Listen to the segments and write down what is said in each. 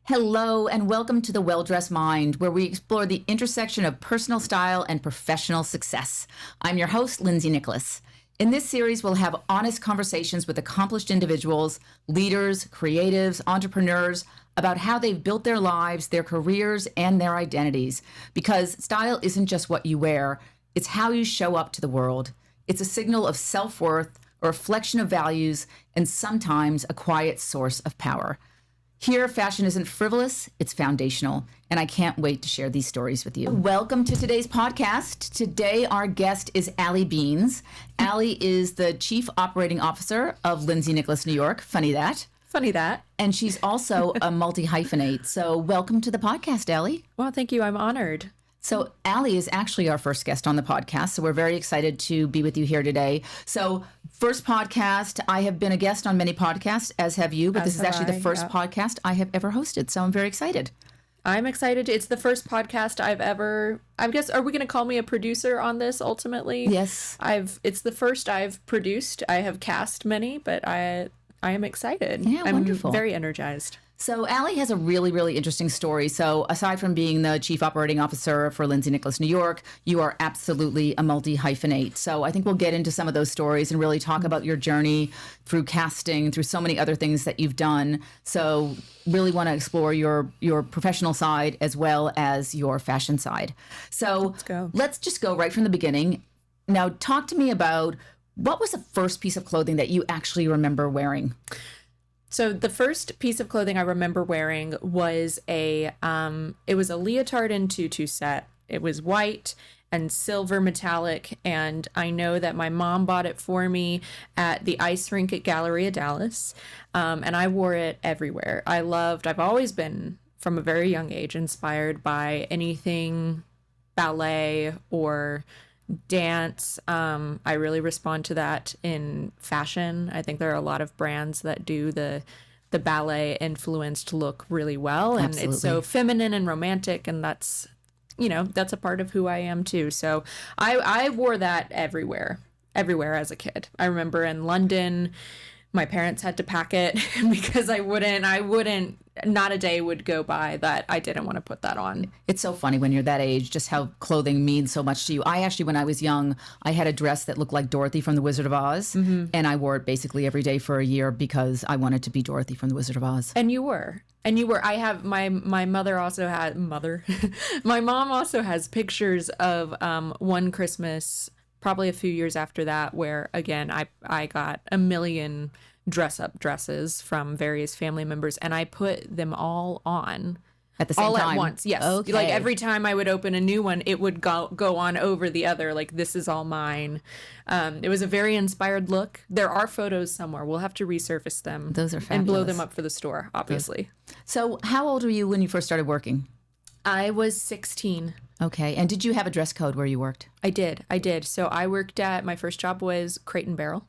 Hello, and welcome to The Well-Dressed Mind, where we explore the intersection of personal style and professional success. I'm your host, Lindsay Nicholas. In this series, we'll have honest conversations with accomplished individuals, leaders, creatives, entrepreneurs, about how they've built their lives, their careers, and their identities. Because style isn't just what you wear, it's how you show up to the world. It's a signal of self-worth, a reflection of values, and sometimes a quiet source of power. Here, fashion isn't frivolous, it's foundational, and I can't wait to share these stories with you. Welcome to today's podcast. Today, our guest is Allie Beans. Allie is the Chief Operating Officer of Lindsay Nicholas New York. Funny that. Funny that. And she's also a multi-hyphenate. So welcome to the podcast, Allie. Well, thank you. I'm honored. So Allie is actually our first guest on the podcast, so we're very excited to be with you here today. So first podcast, I have been a guest on many podcasts, as have you, but this is actually the first podcast I have ever hosted, so I'm very excited. I'm excited. It's the first podcast I've ever, I guess, are we going to call me a producer on this ultimately? Yes. It's the first I've produced. I have cast many, but I am excited. Yeah, wonderful. I'm very energized. So Allie has a really, really interesting story. So aside from being the Chief Operating Officer for Lindsay Nicholas New York, you are absolutely a multi-hyphenate. So I think we'll get into some of those stories and really talk about your journey through casting, through so many other things that you've done. So really want to explore your professional side as well as your fashion side. So let's just go right from the beginning. Now talk to me about what was the first piece of clothing that you actually remember wearing? So the first piece of clothing I remember wearing was it was a leotard and tutu set. It was white and silver metallic, and I know that my mom bought it for me at the ice rink at Galleria Dallas, and I wore it everywhere. I've always been, from a very young age, inspired by anything ballet or dance. I really respond to that in fashion. I think there are a lot of brands that do the ballet influenced look really well, and Absolutely. It's so feminine and romantic, and that's a part of who I am too. So I wore that everywhere as a kid. I remember in London, my parents had to pack it because I wouldn't, not a day would go by that I didn't want to put that on. It's so funny when you're that age, just how clothing means so much to you. I actually, when I was young, I had a dress that looked like Dorothy from The Wizard of Oz, and I wore it basically every day for a year because I wanted to be Dorothy from The Wizard of Oz. And you were. I have, my mother also had, my mom also has pictures of one Christmas, probably a few years after that, where again I got a million dress-up dresses from various family members, and I put them all on At the same all time? at once. Yes. Okay. Like every time I would open a new one, it would go on over the other. Like, this is all mine. It was a very inspired look. There are photos somewhere. We'll have to resurface them. Those are fabulous. And blow them up for the store, obviously. Good. So how old were you when you first started working? I was 16. Okay. And did you have a dress code where you worked? I did. So I worked my first job was Crate and Barrel,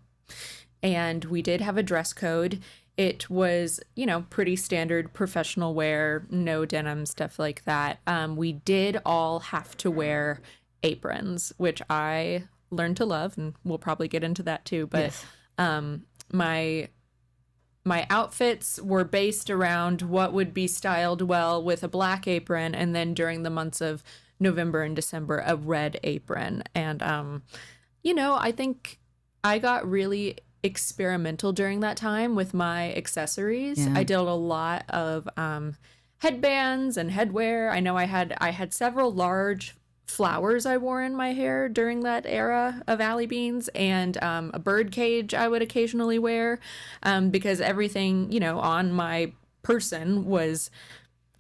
and we did have a dress code. It was, pretty standard professional wear, no denim, stuff like that. We did all have to wear aprons, which I learned to love, and we'll probably get into that too. But yes. My outfits were based around what would be styled well with a black apron, and then during the months of November and December, a red apron. And, I think I got really experimental during that time with my accessories. Yeah. I did a lot of headbands and headwear. I know I had several large flowers I wore in my hair during that era of Allie Beans, and a bird cage I would occasionally wear because everything, on my person was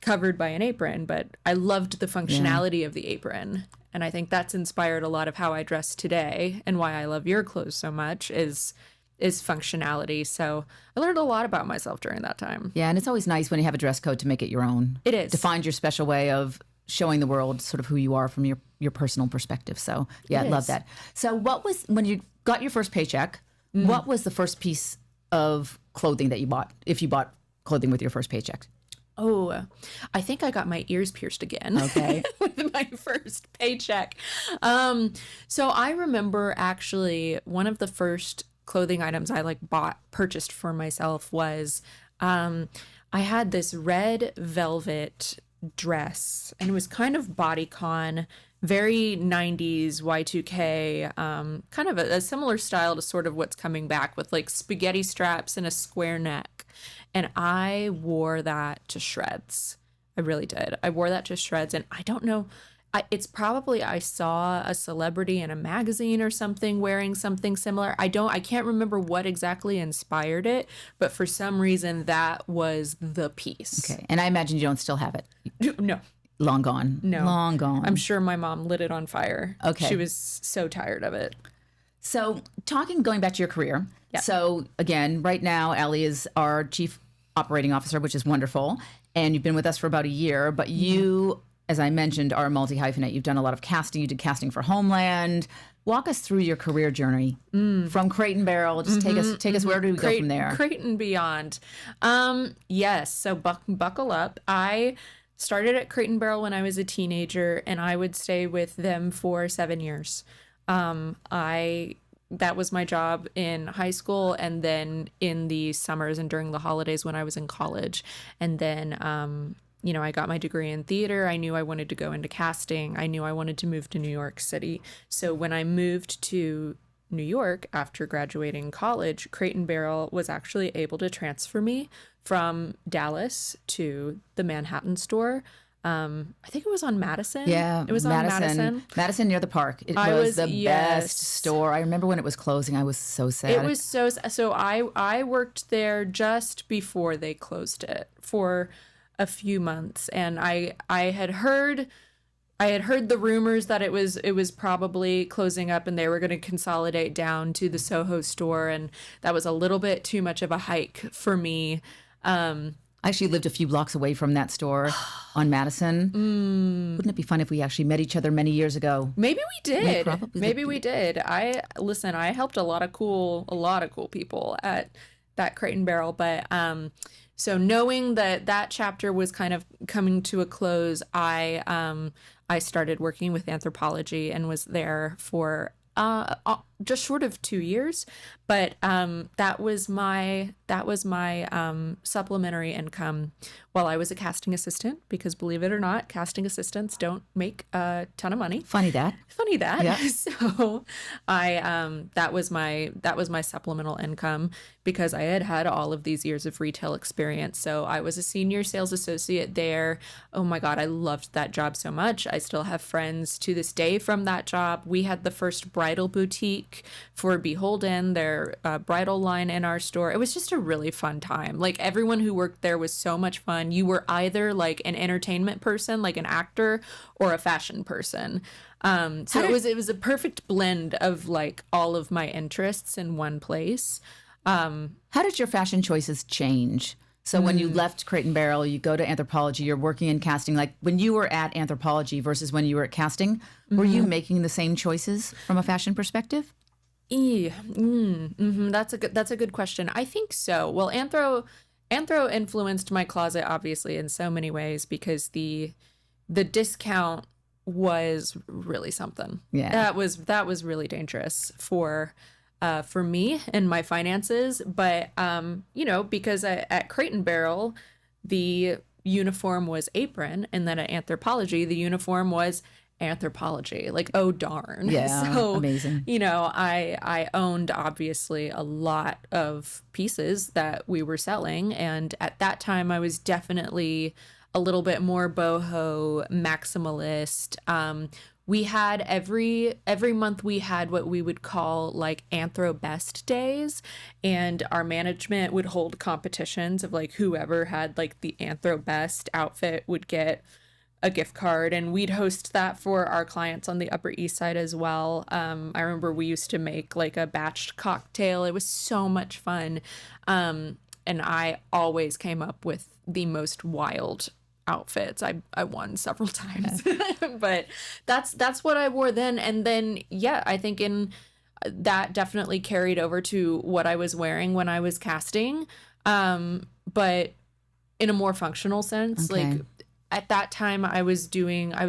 covered by an apron, but I loved the functionality of the apron. And I think that's inspired a lot of how I dress today, and why I love your clothes so much is functionality. So I learned a lot about myself during that time. Yeah, and it's always nice when you have a dress code to make it your own. It is. To find your special way of showing the world sort of who you are from your personal perspective. So yeah, I love that. So when you got your first paycheck, what was the first piece of clothing that you bought, if you bought clothing with your first paycheck? Oh, I think I got my ears pierced again. Okay. With my first paycheck. So I remember actually one of the first clothing items I purchased for myself was I had this red velvet dress, and it was kind of bodycon, very 90s Y2K, kind of a similar style to sort of what's coming back with like spaghetti straps and a square neck. And I wore that to shreds. I really did. I wore that to shreds, and I don't know. It's probably I saw a celebrity in a magazine or something wearing something similar. I can't remember what exactly inspired it, but for some reason that was the piece. Okay. And I imagine you don't still have it. No. Long gone. No. Long gone. I'm sure my mom lit it on fire. Okay. She was so tired of it. So going back to your career. Yeah. So again, right now, Allie is our chief operating officer, which is wonderful. And you've been with us for about a year, but you, as I mentioned, are a multi-hyphenate. You've done a lot of casting. You did casting for Homeland. Walk us through your career journey from Crate and Barrel. Just take us where do we go from there? Crate and beyond. Yes. So buckle up. I started at Crate and Barrel when I was a teenager, and I would stay with them for 7 years. That was my job in high school, and then in the summers and during the holidays when I was in college. And then, I got my degree in theater. I knew I wanted to go into casting. I knew I wanted to move to New York City. So when I moved to New York after graduating college, Crate and Barrel was actually able to transfer me from Dallas to the Manhattan store. I think it was on Madison. Yeah, it was on Madison. Madison near the park. It was the best store. I remember when it was closing. I was so sad. It was so. I worked there just before they closed it for a few months, and I had heard the rumors that it was probably closing up and they were going to consolidate down to the Soho store, and that was a little bit too much of a hike for me. I actually lived a few blocks away from that store on Madison. Wouldn't it be fun if we actually met each other many years ago? Maybe we did. Maybe we did. I helped a lot of cool people at that Crate and Barrel, but so knowing that chapter was kind of coming to a close, I started working with anthropology and was there for just short of 2 years, but that was my supplementary income while I was a casting assistant, because believe it or not, casting assistants don't make a ton of money. Funny that. Yeah. So that was my supplemental income, because I had all of these years of retail experience. So I was a senior sales associate there. Oh my God, I loved that job so much. I still have friends to this day from that job. We had the first bridal boutique for Beholden, their bridal line in our store. It was just a really fun time. Like, everyone who worked there was so much fun. You were either like an entertainment person, like an actor, or a fashion person. So it was a perfect blend of like all of my interests in one place. How did your fashion choices change? So when you left Crate and Barrel, you go to anthropology, you're working in casting. Like, when you were at anthropology versus when you were at casting, were you making the same choices from a fashion perspective? That's a good question. I think so. Well, anthro influenced my closet obviously in so many ways, because the discount was really something. Yeah, that was really dangerous for me and my finances. But because at Crate and Barrel, the uniform was apron, and then at anthropology, the uniform was anthropology. Like, oh darn. Yeah. So amazing. I owned obviously a lot of pieces that we were selling, and at that time I was definitely a little bit more boho maximalist. We had every month we had what we would call like Anthro Best Days, and our management would hold competitions of like whoever had like the Anthro Best outfit would get a gift card, and we'd host that for our clients on the Upper East Side as well. I remember we used to make like a batched cocktail. It was so much fun. And I always came up with the most wild outfits. I won several times. But that's what I wore then. And then I think that definitely carried over to what I was wearing when I was casting. But in a more functional sense. Okay. Like, at that time I was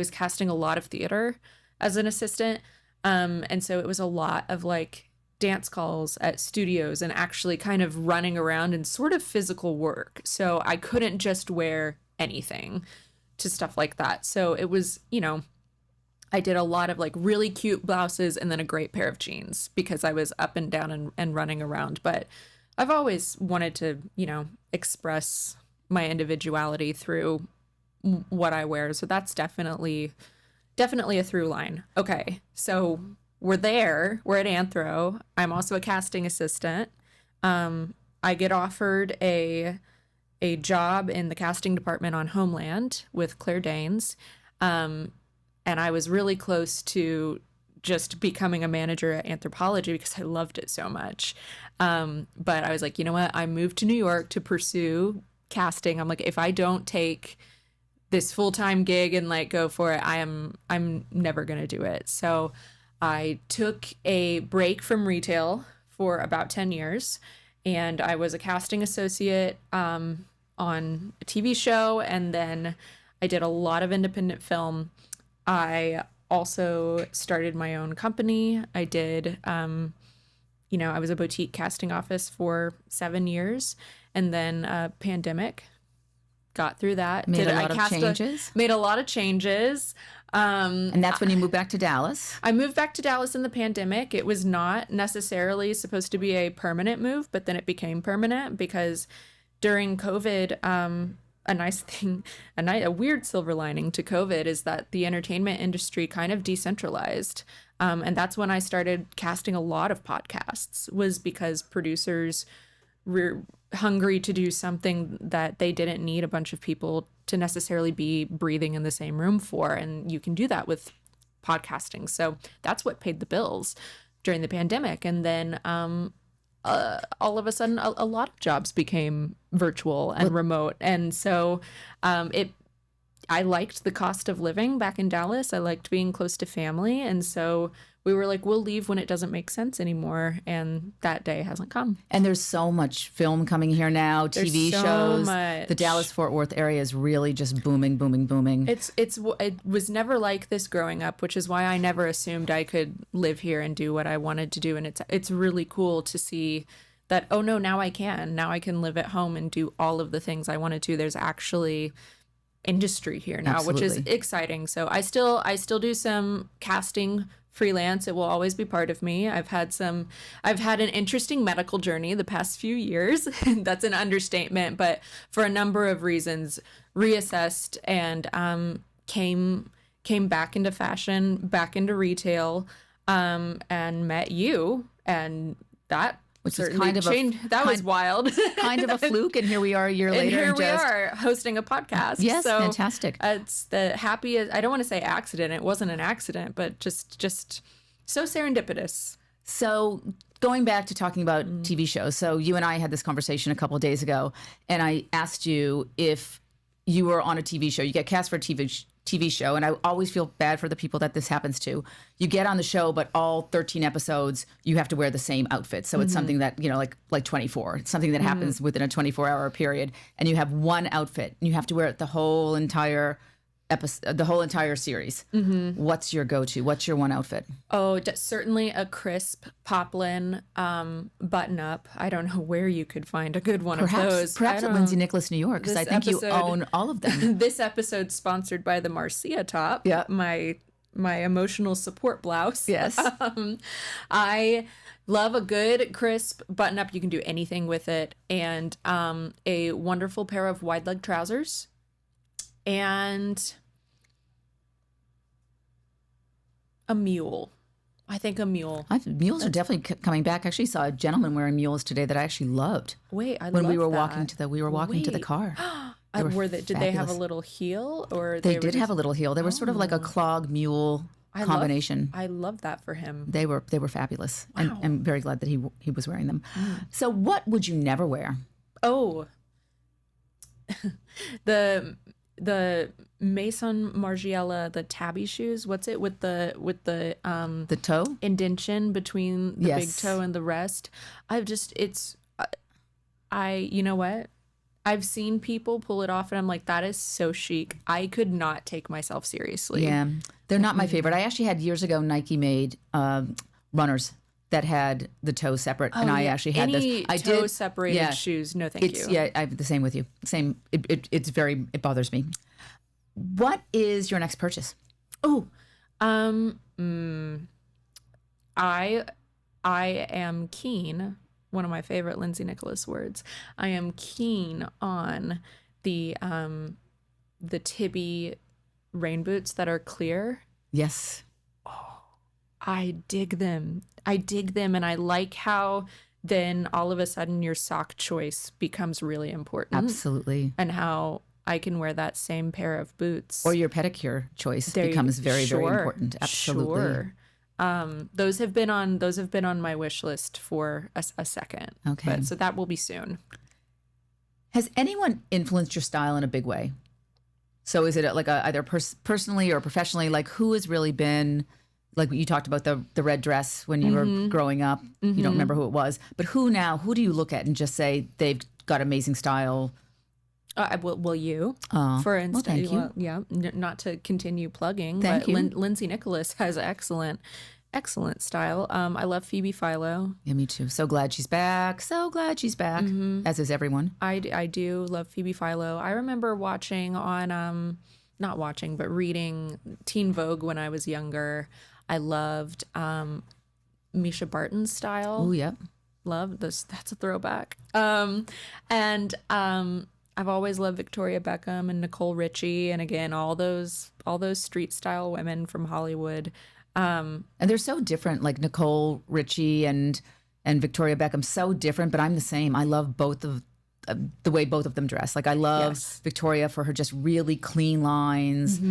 casting a lot of theater as an assistant. And so it was a lot of like dance calls at studios and actually kind of running around and sort of physical work. So I couldn't just wear anything to stuff like that. So it was, I did a lot of like really cute blouses and then a great pair of jeans because I was up and down and running around. But I've always wanted to, express my individuality through what I wear. So that's definitely a through line. Okay. So we're at Anthro. I'm also a casting assistant. I get offered a job in the casting department on Homeland with Claire Danes. And I was really close to just becoming a manager at Anthropology because I loved it so much. But I was like, you know what? I moved to New York to pursue casting. I'm like, if I don't take this full-time gig and like go for it, I'm never going to do it. So I took a break from retail for about 10 years, and I was a casting associate on a TV show, and then I did a lot of independent film. I also started my own company. I did, I was a boutique casting office for 7 years, and then pandemic, got through that. Made a lot of changes. And that's when you moved back to Dallas. I moved back to Dallas in the pandemic. It was not necessarily supposed to be a permanent move, but then it became permanent because during COVID, a weird silver lining to COVID is that the entertainment industry kind of decentralized. And that's when I started casting a lot of podcasts, was because producers were hungry to do something that they didn't need a bunch of people to necessarily be breathing in the same room for. And you can do that with podcasting. So that's what paid the bills during the pandemic. And then all of a sudden, a lot of jobs became virtual and remote. And so I liked the cost of living back in Dallas. I liked being close to family. And so we were like, we'll leave when it doesn't make sense anymore. And that day hasn't come. And there's so much film coming here now, TV shows. The Dallas-Fort Worth area is really just booming, booming, booming. It was never like this growing up, which is why I never assumed I could live here and do what I wanted to do. And it's really cool to see that, oh no, now I can. Now I can live at home and do all of the things I wanted to. There's actually industry here now, Absolutely. Which is exciting. So I still do some casting freelance. It will always be part of me. I've had an interesting medical journey the past few years. That's an understatement, but for a number of reasons, reassessed and came back into fashion, back into retail, and met you, and that which is kind of was wild. Kind of a fluke, and here we are a year later. And here we are hosting a podcast. Yes, so fantastic. It's the happiest. I don't want to say accident. It wasn't an accident, but just so serendipitous. So going back to talking about TV shows. So you and I had this conversation a couple of days ago, and I asked you if you were on a TV show. You get cast for a TV show, and I always feel bad for the people that this happens to. You get on the show, but all 13 episodes, you have to wear the same outfit. So it's something that, like 24. It's something that happens within a 24-hour period, and you have one outfit, and you have to wear it the whole entire episode, the whole entire series. What's your go-to? What's your one outfit? Oh, certainly a crisp poplin button-up. I don't know where you could find a good one of those. Perhaps at Lindsay Nicholas New York, because I think you own all of them. This episode's sponsored by the Marcia top. Yeah. My emotional support blouse. Yes. I love a good crisp button-up. You can do anything with it. And a wonderful pair of wide-leg trousers. And a mule. I think a mule. Mules are definitely coming back. I actually saw a gentleman wearing mules today that I actually loved. Wait, when we were walking to the car. Did they have a little heel, or they did have a little heel? They were sort of like a clog mule combination. I love that for him. They were fabulous, Wow. and I'm very glad that he was wearing them. So what would you never wear? Oh, the Maison Margiela, the tabby shoes. What's it with the toe indentation between the Yes. big toe and the rest? You know what? I've seen people pull it off, and I'm like, that is so chic. I could not take myself seriously. Yeah, they're not my favorite. I actually had years ago Nike made runners. that had the toe separate, and I actually had Any this. I toe did separated shoes. No, thank you. Yeah, I'm the same with you. Same. It bothers me. What is your next purchase? Oh, I am keen. One of my favorite Lindsay Nicholas words. I am keen on the Tibby rain boots that are clear. Yes. I dig them. And I like how then all of a sudden your sock choice becomes really important. Absolutely. And how I can wear that same pair of boots. Or your pedicure choice becomes very, very important. Absolutely. Sure. Those have been on my wish list for a second. Okay. So that will be soon. Has anyone influenced your style in a big way? So is it like either personally or professionally? Like who has really been, like you talked about the red dress when you were growing up. You don't remember who it was, but who do you look at and just say they've got amazing style? Will you, for instance? Well, thank you. Yeah, not to continue plugging, Thank but you. Lindsay Nicholas has excellent style. I love Phoebe Philo. Yeah, me too. So glad she's back. As is everyone. I do love Phoebe Philo. I remember watching on, not watching, but reading Teen Vogue when I was younger. I loved Misha Barton's style. Oh, yep. Love this. That's a throwback. I've always loved Victoria Beckham and Nicole Richie, and again, all those street style women from Hollywood. And they're so different, like Nicole Richie and Victoria Beckham, so different, but I'm the same. I love both of the way both of them dress. Like I love Victoria for her just really clean lines,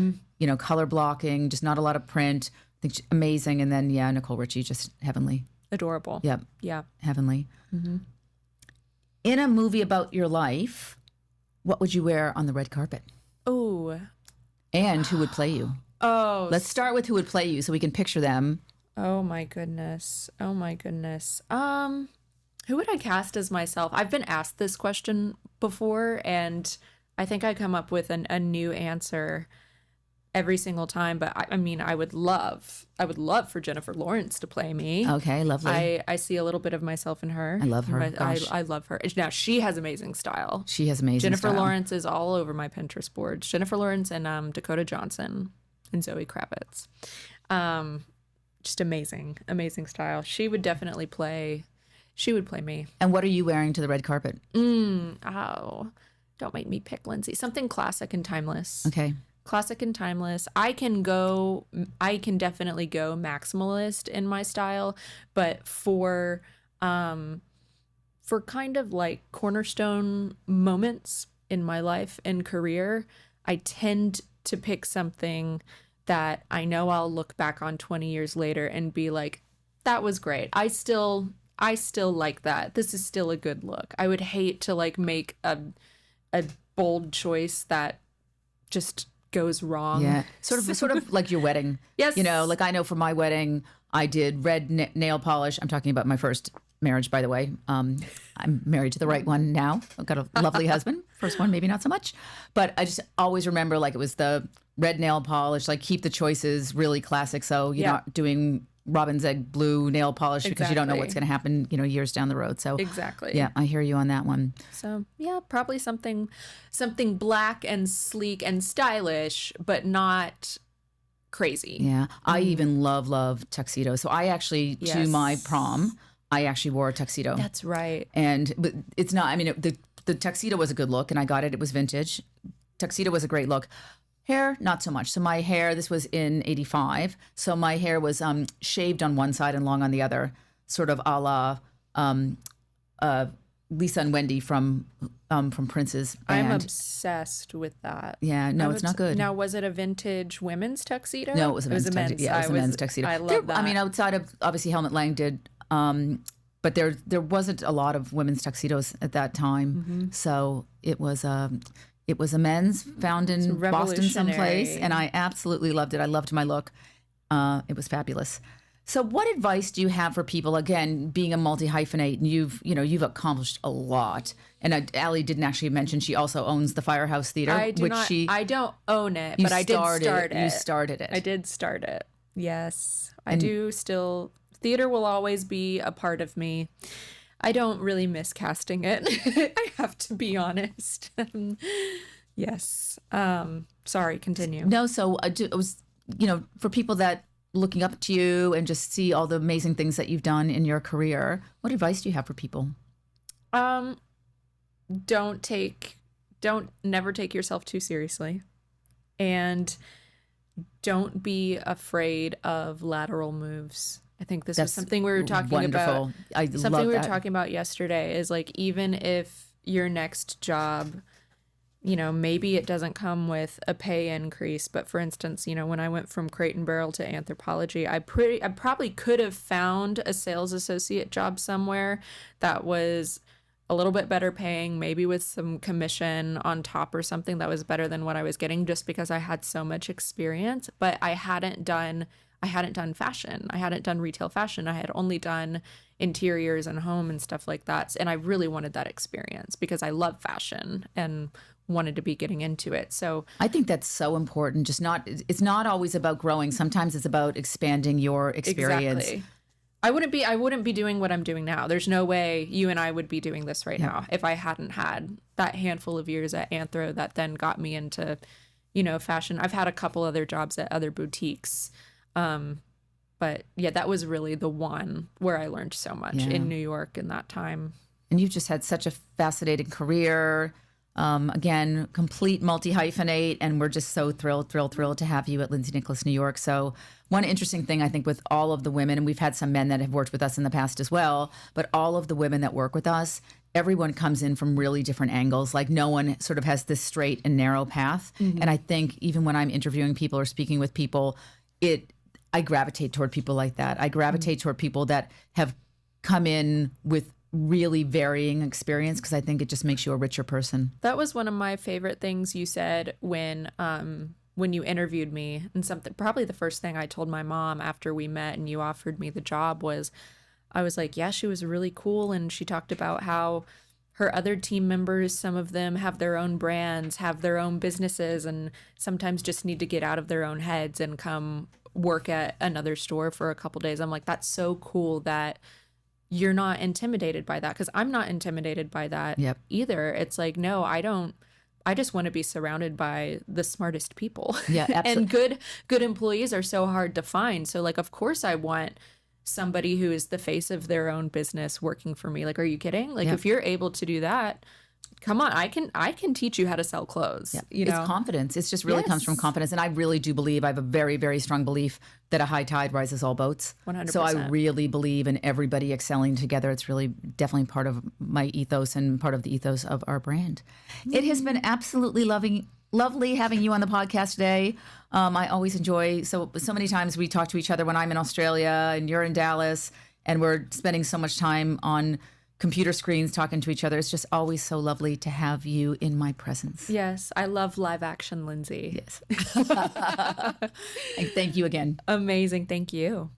color blocking, just not a lot of print. I think she's amazing. And then, Nicole Richie, just heavenly. Adorable. Yep. Yeah. Heavenly. In a movie about your life, what would you wear on the red carpet? Oh. And who would play you? Oh. Let's start with who would play you so we can picture them. Oh my goodness. Who would I cast as myself? I've been asked this question before, and I think I come up with a new answer every single time. But I would love for Jennifer Lawrence to play me. Okay, lovely. I see a little bit of myself in her. I love her. I love her. Now she has amazing style. She has amazing Jennifer style. Lawrence is all over my Pinterest boards. Jennifer Lawrence and Dakota Johnson and Zoe Kravitz. Just amazing style. She would definitely play. She would play me. And what are you wearing to the red carpet? Don't make me pick, Lindsay. Something classic and timeless. Okay. Classic and timeless. I can definitely go maximalist in my style, but for kind of like cornerstone moments in my life and career, I tend to pick something that I know I'll look back on 20 years later and be like, that was great. I still like that. This is still a good look. I would hate to like make a bold choice that just goes wrong. Yeah. Sort of like your wedding. Yes. Like I know for my wedding, I did red nail polish. I'm talking about my first marriage, by the way. I'm married to the right one now. I've got a lovely husband. First one, maybe not so much. But I just always remember like it was the red nail polish, like keep the choices really classic. So you're not doing robin's egg blue nail polish because you don't know what's going to happen, years down the road. So exactly. Yeah, I hear you on that one. So yeah, probably something black and sleek and stylish, but not crazy. Yeah. I even love tuxedos. So I actually, to my prom, I actually wore a tuxedo. That's right. But it's not, the tuxedo was a good look and I got it. It was vintage. Tuxedo was a great look. Hair, not so much. So my hair, this was in 85. So my hair was shaved on one side and long on the other, sort of a la Lisa and Wendy from Prince's band. I'm obsessed with that. Yeah, no, it's not good. Now, was it a vintage women's tuxedo? No, it was a men's tuxedo. Yeah, it was a men's tuxedo. I love that. Outside of, obviously, Helmut Lang did, but there wasn't a lot of women's tuxedos at that time. So it was a men's found in Boston someplace, and I absolutely loved it. I loved my look. It was fabulous. So what advice do you have for people, again, being a multi-hyphenate, and you've accomplished a lot. And Allie didn't actually mention she also owns the Firehouse Theater. I don't own it, but I did start it. You started it. I did start it. Yes. I do still Theater will always be a part of me. I don't really miss casting it. I have to be honest. Yes. Sorry, continue. No, so it was, for people that looking up to you and just see all the amazing things that you've done in your career, what advice do you have for people? Never take yourself too seriously, and don't be afraid of lateral moves. I think this was something we were talking wonderful. about. Something we were talking about yesterday is like, even if your next job, maybe it doesn't come with a pay increase, but for instance, when I went from Crate and Barrel to Anthropology, I probably could have found a sales associate job somewhere that was a little bit better paying, maybe with some commission on top or something that was better than what I was getting, just because I had so much experience. But I hadn't done fashion. I hadn't done retail fashion. I had only done interiors and home and stuff like that. And I really wanted that experience because I love fashion and wanted to be getting into it. So I think that's so important. It's not always about growing. Sometimes it's about expanding your experience. Exactly. I wouldn't be doing what I'm doing now. There's no way you and I would be doing this right now if I hadn't had that handful of years at Anthro that then got me into, fashion. I've had a couple other jobs at other boutiques. But yeah, that was really the one where I learned so much in New York in that time. And you've just had such a fascinating career. Again, complete multi-hyphenate, and we're just so thrilled to have you at Lindsay Nicholas New York. So one interesting thing I think with all of the women, and we've had some men that have worked with us in the past as well, but all of the women that work with us, everyone comes in from really different angles. Like no one sort of has this straight and narrow path. Mm-hmm. And I think even when I'm interviewing people or speaking with people, I gravitate toward people like that. I gravitate toward people that have come in with really varying experience, because I think it just makes you a richer person. That was one of my favorite things you said when you interviewed me, and probably the first thing I told my mom after we met and you offered me the job was, I was like, yeah, she was really cool. And she talked about how her other team members, some of them have their own brands, have their own businesses, and sometimes just need to get out of their own heads and come work at another store for a couple days. I'm like, that's so cool that you're not intimidated by that, because I'm not intimidated by that either. It's like, no, I don't. I just want to be surrounded by the smartest people. Yeah, absolutely. And good employees are so hard to find. So like, of course I want somebody who is the face of their own business working for me. Like, are you kidding? Like, if you're able to do that, come on, I can teach you how to sell clothes. Yeah. It's confidence. It just really comes from confidence. And I really do believe, I have a very, very strong belief that a high tide rises all boats. 100%. So I really believe in everybody excelling together. It's really definitely part of my ethos and part of the ethos of our brand. Mm-hmm. It has been absolutely lovely having you on the podcast today. I always enjoy, so many times we talk to each other when I'm in Australia and you're in Dallas, and we're spending so much time on computer screens talking to each other. It's just always so lovely to have you in my presence. Yes, I love live action, Lindsay. Yes. And thank you again. Amazing. Thank you.